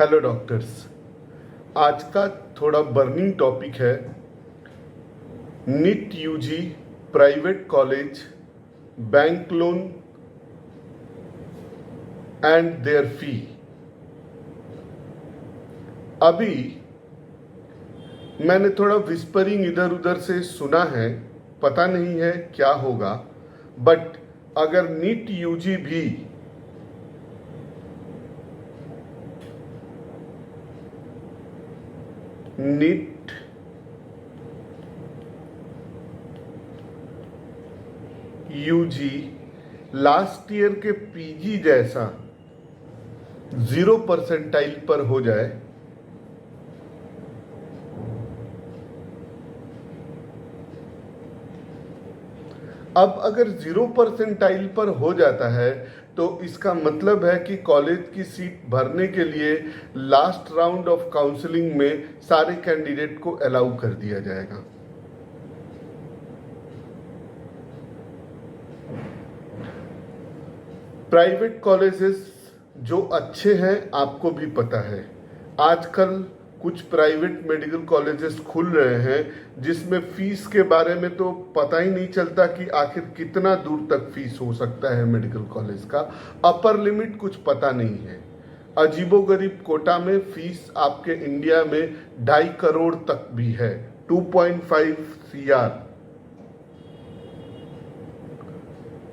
Hello doctors. आज का थोड़ा बर्निंग टॉपिक है NEET UG, private college, bank loan and their fee. अभी मैंने थोड़ा विस्परिंग इधर उधर से सुना है, पता नहीं है क्या होगा, बट अगर नीट यूजी भी नीट यूजी लास्ट ईयर के पीजी जैसा 0% पर हो जाए, अब अगर 0% पर हो जाता है तो इसका मतलब है कि कॉलेज की सीट भरने के लिए लास्ट राउंड ऑफ काउंसलिंग में सारे कैंडिडेट को अलाउ कर दिया जाएगा। प्राइवेट कॉलेजेस जो अच्छे हैं आपको भी पता है, आजकल कुछ प्राइवेट मेडिकल कॉलेजेस खुल रहे हैं जिसमें फीस के बारे में तो पता ही नहीं चलता कि आखिर कितना दूर तक फीस हो सकता है। मेडिकल कॉलेज का अपर लिमिट कुछ पता नहीं है। अजीबोगरीब कोटा में फीस आपके इंडिया में 2.5 करोड़ तक भी है, 2.5 CR,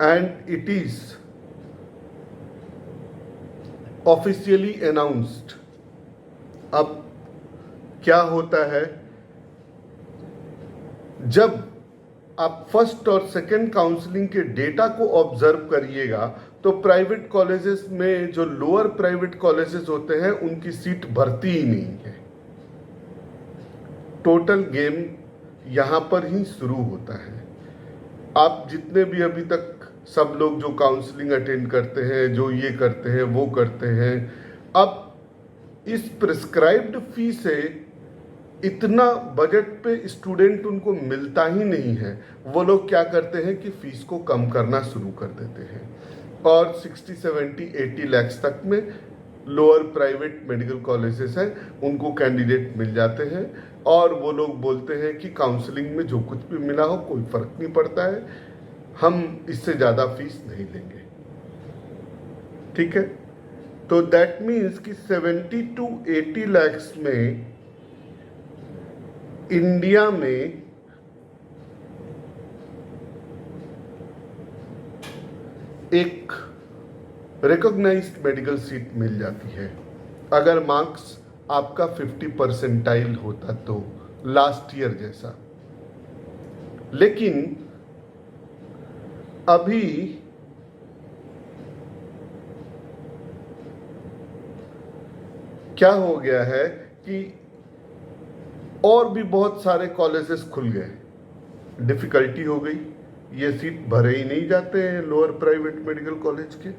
and it is officially announced. अब क्या होता है, जब आप फर्स्ट और सेकंड काउंसलिंग के डेटा को ऑब्जर्व करिएगा तो प्राइवेट कॉलेजेस में जो लोअर प्राइवेट कॉलेजेस होते हैं उनकी सीट भरती ही नहीं है। टोटल गेम यहां पर ही शुरू होता है। आप जितने भी अभी तक सब लोग जो काउंसलिंग अटेंड करते हैं, जो ये करते हैं वो करते हैं, अब इस प्रिस्क्राइब्ड फी से इतना बजट पे स्टूडेंट उनको मिलता ही नहीं है। वो लोग क्या करते हैं कि फीस को कम करना शुरू कर देते हैं और 60, 70, 80 लाख तक में लोअर प्राइवेट मेडिकल कॉलेजेस हैं उनको कैंडिडेट मिल जाते हैं और वो लोग बोलते हैं कि काउंसलिंग में जो कुछ भी मिला हो कोई फर्क नहीं पड़ता है, हम इससे ज़्यादा फीस नहीं लेंगे। ठीक है, तो दैट मीन्स कि 70 to 80 lakhs में इंडिया में एक रिकॉग्नाइज्ड मेडिकल सीट मिल जाती है अगर मार्क्स आपका 50% होता तो, लास्ट ईयर जैसा। लेकिन अभी क्या हो गया है कि और भी बहुत सारे कॉलेजेस खुल गए, डिफिकल्टी हो गई, ये सीट भरे ही नहीं जाते हैं लोअर प्राइवेट मेडिकल कॉलेज के।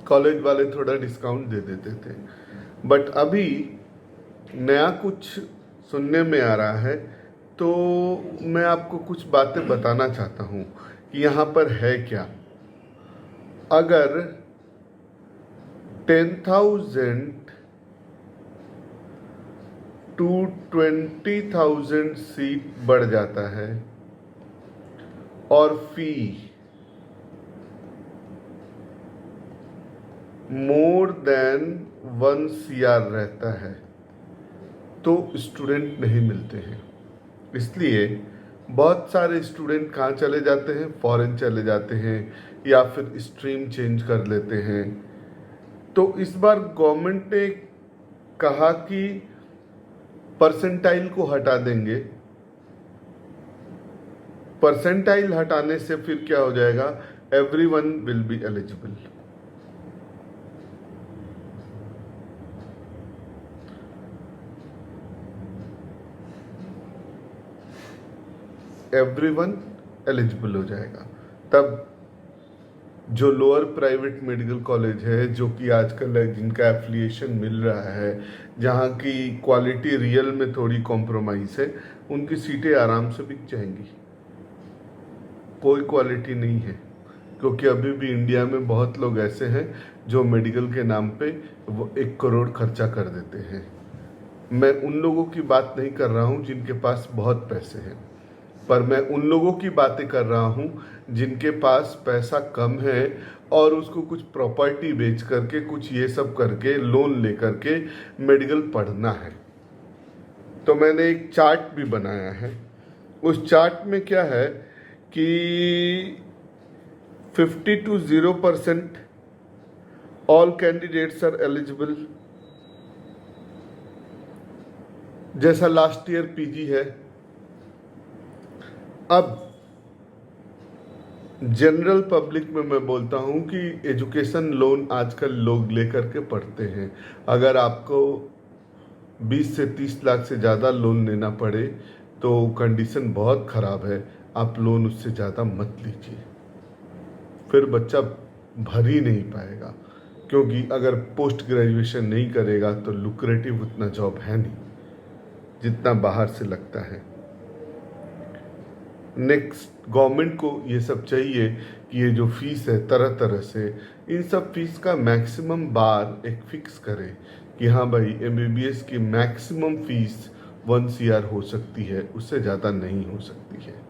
कॉलेज वाले थोड़ा डिस्काउंट दे देते थे, बट अभी नया कुछ सुनने में आ रहा है तो मैं आपको कुछ बातें बताना चाहता हूँ कि यहाँ पर है क्या। अगर 10,000 to 20,000 सीट बढ़ जाता है और फी मोर देन 1 CR रहता है तो स्टूडेंट नहीं मिलते हैं। इसलिए बहुत सारे स्टूडेंट कहाँ चले जाते हैं, फॉरेन चले जाते हैं या फिर स्ट्रीम चेंज कर लेते हैं। तो इस बार गवर्नमेंट ने कहा कि परसेंटाइल को हटा देंगे। परसेंटाइल हटाने से फिर क्या हो जाएगा, everyone will be eligible. Everyone eligible हो जाएगा। तब जो लोअर प्राइवेट मेडिकल कॉलेज है, जो कि आजकल जिनका एफिलिएशन मिल रहा है, जहाँ की क्वालिटी रियल में थोड़ी कॉम्प्रोमाइज़ है, उनकी सीटें आराम से बिक जाएंगी। कोई क्वालिटी नहीं है, क्योंकि अभी भी इंडिया में बहुत लोग ऐसे हैं जो मेडिकल के नाम पे वो 1 करोड़ खर्चा कर देते हैं। मैं उन लोगों की बात नहीं कर रहा हूँ जिनके पास बहुत पैसे हैं, पर मैं उन लोगों की बातें कर रहा हूँ जिनके पास पैसा कम है और उसको कुछ प्रॉपर्टी बेच करके, कुछ ये सब करके, लोन ले करके मेडिकल पढ़ना है। तो मैंने एक चार्ट भी बनाया है। उस चार्ट में क्या है कि 50 to 0% all candidates are eligible, जैसा लास्ट ईयर पीजी है। अब जनरल पब्लिक में मैं बोलता हूँ कि एजुकेशन लोन आजकल लोग लेकर के पढ़ते हैं। अगर आपको 20 से 30 लाख से ज़्यादा लोन लेना पड़े तो कंडीशन बहुत ख़राब है, आप लोन उससे ज़्यादा मत लीजिए, फिर बच्चा भर ही नहीं पाएगा। क्योंकि अगर पोस्ट ग्रेजुएशन नहीं करेगा तो लुक्रेटिव उतना जॉब है नहीं जितना बाहर से लगता है। नेक्स्ट, गवर्नमेंट को ये सब चाहिए कि ये जो फीस है तरह तरह से, इन सब फीस का मैक्सिमम बार एक फिक्स करे कि हाँ भाई एमबीबीएस की मैक्सिमम फीस 1 CR हो सकती है, उससे ज़्यादा नहीं हो सकती है।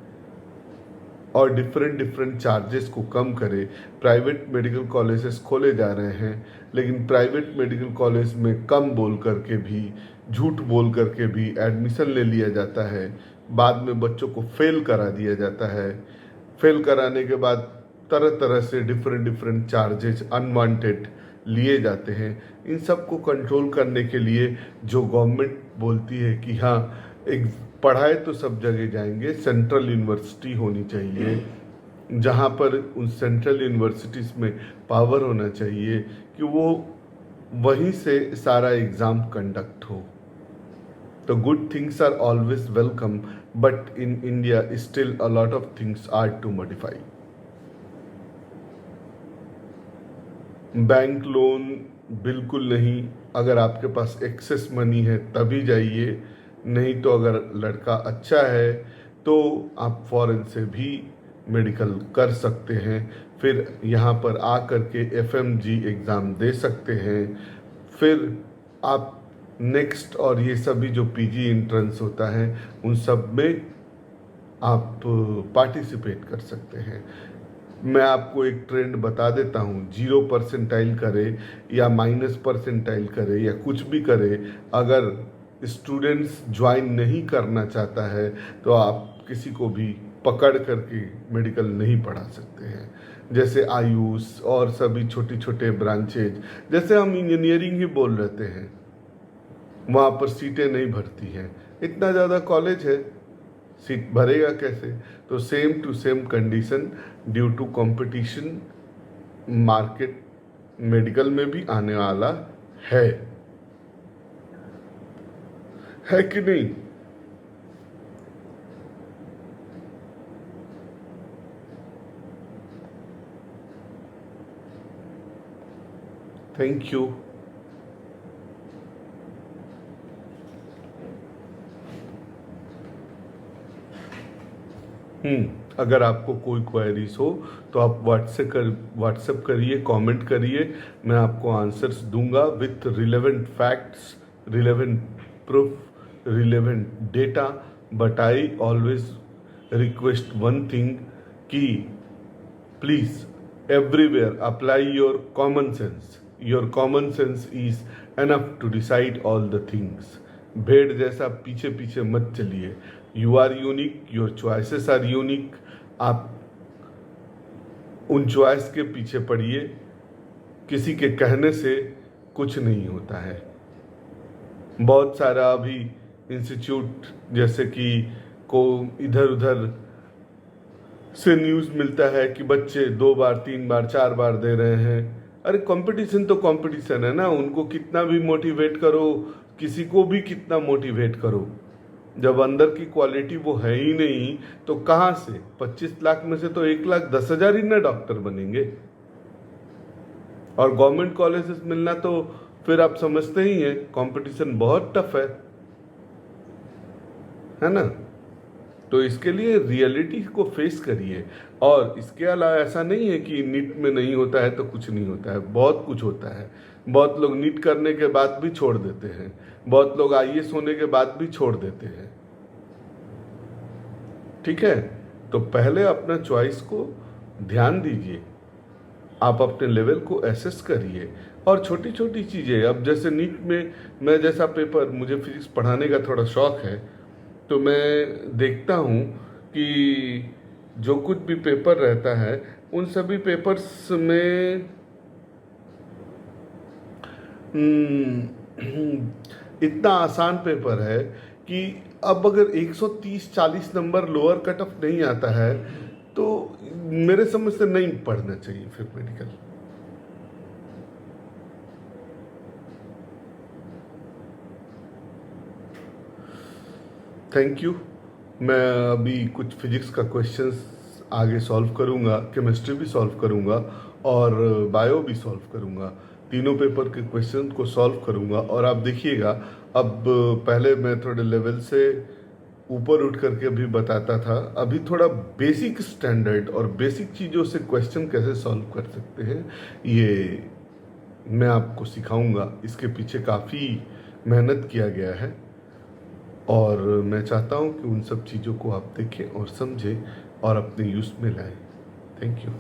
और डिफरेंट चार्जेस को कम करे। प्राइवेट मेडिकल कॉलेजेस खोले जा रहे हैं, लेकिन प्राइवेट मेडिकल कॉलेज में कम बोल करके भी, झूठ बोल करके भी एडमिशन ले लिया जाता है। बाद में बच्चों को फेल करा दिया जाता है। फेल कराने के बाद तरह तरह से डिफरेंट चार्जेस अनवांटेड लिए जाते हैं। इन सब को कंट्रोल करने के लिए जो गवर्नमेंट बोलती है कि हाँ एक पढ़ाए तो सब जगह जाएंगे, सेंट्रल यूनिवर्सिटी होनी चाहिए, जहाँ पर उन सेंट्रल यूनिवर्सिटीज़ में पावर होना चाहिए कि वो वहीं से सारा एग्ज़ाम कंडक्ट हो। तो good things are always welcome, but in India still a lot of things are to modify. Bank loan बिल्कुल नहीं, अगर आपके पास एक्सेस मनी है तभी जाइए, नहीं तो अगर लड़का अच्छा है तो आप फॉरेन से भी मेडिकल कर सकते हैं, फिर यहाँ पर आ कर के FMG एग्ज़ाम दे सकते हैं, फिर आप नेक्स्ट और ये सभी जो PG एंट्रेंस होता है उन सब में आप पार्टिसिपेट कर सकते हैं। मैं आपको एक ट्रेंड बता देता हूँ, 0% करे या -% करे या कुछ भी करे, अगर स्टूडेंट्स ज्वाइन नहीं करना चाहता है तो आप किसी को भी पकड़ करके मेडिकल नहीं पढ़ा सकते हैं। जैसे आयुष और सभी छोटे छोटे ब्रांचेज, जैसे हम इंजीनियरिंग ही बोल रहते हैं, वहाँ पर सीटें नहीं भरती हैं। इतना ज़्यादा कॉलेज है, सीट भरेगा कैसे? तो same to same condition due to competition market medical में भी आने वाला है कि नहीं? Thank you. अगर आपको कोई क्वेरीज हो तो आप व्हाट्सएप करिए, कमेंट करिए, मैं आपको आंसर्स दूंगा with relevant facts, relevant proof, relevant data. But I always request one thing कि please everywhere apply your common sense. Your common sense is enough to decide all the things. भेड़ जैसा पीछे पीछे मत चलिए। You are unique, your choices are unique. आप उन choice के पीछे पड़िए, किसी के कहने से कुछ नहीं होता है। बहुत सारा अभी इंस्टीट्यूट जैसे कि को इधर उधर से न्यूज़ मिलता है कि बच्चे 2 बार 3 बार 4 बार दे रहे हैं। अरे कंपटीशन तो कंपटीशन है ना, उनको कितना भी मोटिवेट करो, किसी को भी कितना मोटिवेट करो, जब अंदर की क्वालिटी वो है ही नहीं तो कहाँ से? 25 लाख में से तो 1,10,000 ही ना डॉक्टर बनेंगे। और गवर्नमेंट कॉलेजेस मिलना तो फिर आप समझते ही हैं, कंपटीशन बहुत टफ है ना। तो इसके लिए रियलिटी को फेस करिए। और इसके अलावा ऐसा नहीं है कि नीट में नहीं होता है तो कुछ नहीं होता है, बहुत कुछ होता है। बहुत लोग नीट करने के बाद भी छोड़ देते हैं, बहुत लोग आईएएस होने के बाद भी छोड़ देते हैं। ठीक है, तो पहले अपना चॉइस को ध्यान दीजिए, आप अपने लेवल को एसेस करिए। और छोटी छोटी चीज़ें, अब जैसे नीट में मैं जैसा पेपर, मुझे फिजिक्स पढ़ाने का थोड़ा शौक है, तो मैं देखता हूँ कि जो कुछ भी पेपर रहता है उन सभी पेपर्स में इतना आसान पेपर है कि अब अगर 130-40 नंबर लोअर कट ऑफ नहीं आता है तो मेरे समझ से नहीं पढ़ना चाहिए फिर मेडिकल। Thank you. मैं अभी कुछ फिजिक्स का क्वेश्चंस आगे सॉल्व करूंगा, केमिस्ट्री भी सॉल्व करूंगा और बायो भी सॉल्व करूंगा। तीनों पेपर के क्वेश्चन को सॉल्व करूंगा और आप देखिएगा, अब पहले मैं थोड़े लेवल से ऊपर उठ करके भी बताता था, अभी थोड़ा बेसिक स्टैंडर्ड और बेसिक चीज़ों से क्वेश्चन कैसे सॉल्व कर सकते हैं ये मैं आपको सिखाऊंगा। इसके पीछे काफ़ी मेहनत किया गया है और मैं चाहता हूं कि उन सब चीज़ों को आप देखें और समझें और अपने यूज़ में लाएं। Thank you.